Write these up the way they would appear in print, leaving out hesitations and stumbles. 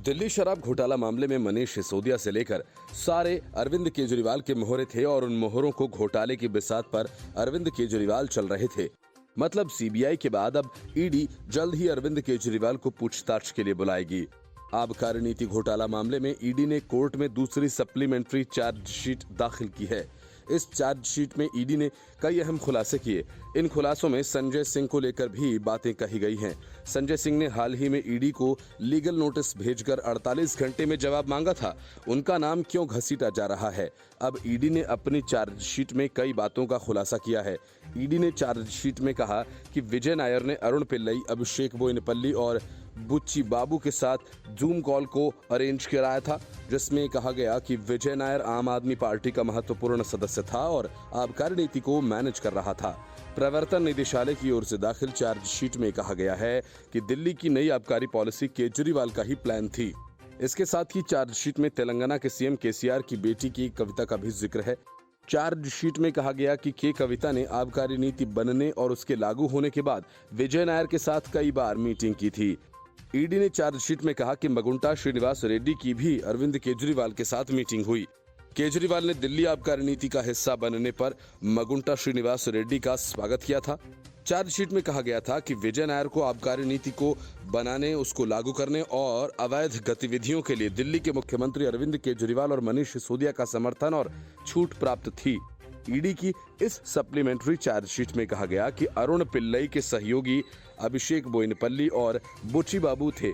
दिल्ली शराब घोटाला मामले में मनीष सिसोदिया से लेकर सारे अरविंद केजरीवाल के मोहरे थे और उन मोहरों को घोटाले की बिसात पर अरविंद केजरीवाल चल रहे थे। मतलब सीबीआई के बाद अब ईडी जल्द ही अरविंद केजरीवाल को पूछताछ के लिए बुलाएगी। आबकारी नीति घोटाला मामले में ईडी ने कोर्ट में दूसरी सप्लीमेंट्री चार्जशीट दाखिल की है। इस चार्जशीट में ईडी ने कई अहम खुलासे किए। इन खुलासों में संजय सिंह को लेकर भी बातें कही गई हैं। संजय सिंह ने हाल ही में ईडी को लीगल नोटिस भेजकर 48 घंटे में जवाब मांगा था। उनका नाम क्यों घसीटा जा रहा है? अब ईडी ने अपनी चार्जशीट में कई बातों का खुलासा किया है। ईडी ने चार्जशीट में कहा कि विजय नायर ने अरुण पिल्लई, अभिषेक बोयनपल्ली और बुच्ची बाबू के साथ जूम कॉल को अरेंज कराया था, जिसमें कहा गया कि विजय नायर आम आदमी पार्टी का महत्वपूर्ण सदस्य था और आबकारी नीति को मैनेज कर रहा था। प्रवर्तन निदेशालय की ओर से दाखिल चार्जशीट में कहा गया है कि दिल्ली की नई आबकारी पॉलिसी केजरीवाल का ही प्लान थी। इसके साथ ही चार्जशीट में तेलंगाना के सीएम केसीआर की बेटी की कविता का भी जिक्र है। चार्जशीट में कहा गया कि कविता ने आबकारी नीति बनने और उसके लागू होने के बाद विजय नायर के साथ कई बार मीटिंग की थी। ईडी ने चार्जशीट में कहा कि मगुंटा श्रीनिवास रेड्डी की भी अरविंद केजरीवाल के साथ मीटिंग हुई। केजरीवाल ने दिल्ली आबकारी नीति का हिस्सा बनने पर मगुंटा श्रीनिवास रेड्डी का स्वागत किया था। चार्जशीट में कहा गया था कि विजय नायर को आबकारी नीति को बनाने, उसको लागू करने और अवैध गतिविधियों के लिए दिल्ली के मुख्यमंत्री अरविंद केजरीवाल और मनीष सिसोदिया का समर्थन और छूट प्राप्त थी। ईडी की इस सप्लीमेंट्री चार्जशीट में कहा गया कि अरुण पिल्लई के सहयोगी अभिषेक बोयनपल्ली और बुच्ची बाबू थे।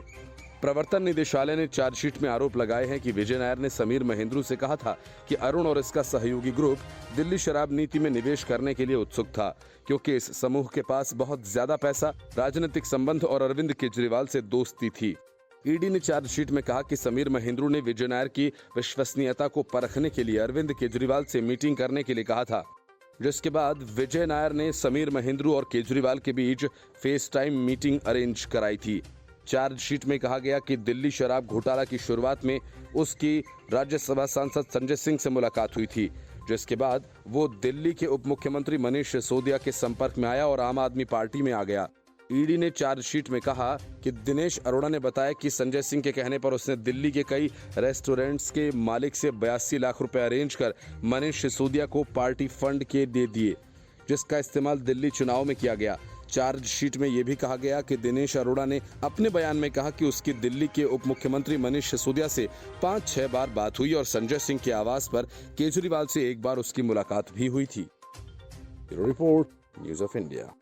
प्रवर्तन निदेशालय ने चार्जशीट में आरोप लगाए हैं कि विजय नायर ने समीर महेंद्रू से कहा था कि अरुण और इसका सहयोगी ग्रुप दिल्ली शराब नीति में निवेश करने के लिए उत्सुक था, क्योंकि इस समूह के पास बहुत ज्यादा पैसा, राजनीतिक संबंध और अरविंद केजरीवाल से दोस्ती थी। ईडी ने चार्जशीट में कहा कि समीर महेंद्रू ने विजय नायर की विश्वसनीयता को परखने के लिए अरविंद केजरीवाल से मीटिंग करने के लिए कहा था, जिसके बाद विजय नायर ने समीर महेंद्रू और केजरीवाल के बीच फेस टाइम मीटिंग अरेंज कराई थी। चार्जशीट में कहा गया कि दिल्ली शराब घोटाला की शुरुआत में उसकी राज्यसभा सांसद संजय सिंह से मुलाकात हुई थी, जिसके बाद वो दिल्ली के उप मुख्यमंत्री मनीष सिसोदिया के संपर्क में आया और आम आदमी पार्टी में आ गया। ईडी ने चार्जशीट में कहा कि दिनेश अरोड़ा ने बताया कि संजय सिंह के कहने पर उसने दिल्ली के कई रेस्टोरेंट्स के मालिक से 82 लाख रुपए अरेंज कर मनीष सिसोदिया को पार्टी फंड के दे दिए, जिसका इस्तेमाल दिल्ली चुनाव में किया गया। चार्जशीट में यह भी कहा गया कि दिनेश अरोड़ा ने अपने बयान में कहा कि उसकी दिल्ली के उप मुख्यमंत्री मनीष सिसोदिया से 5-6 बार बात हुई और संजय सिंह के आवास पर केजरीवाल से एक बार उसकी मुलाकात भी हुई थी। Report, news of India.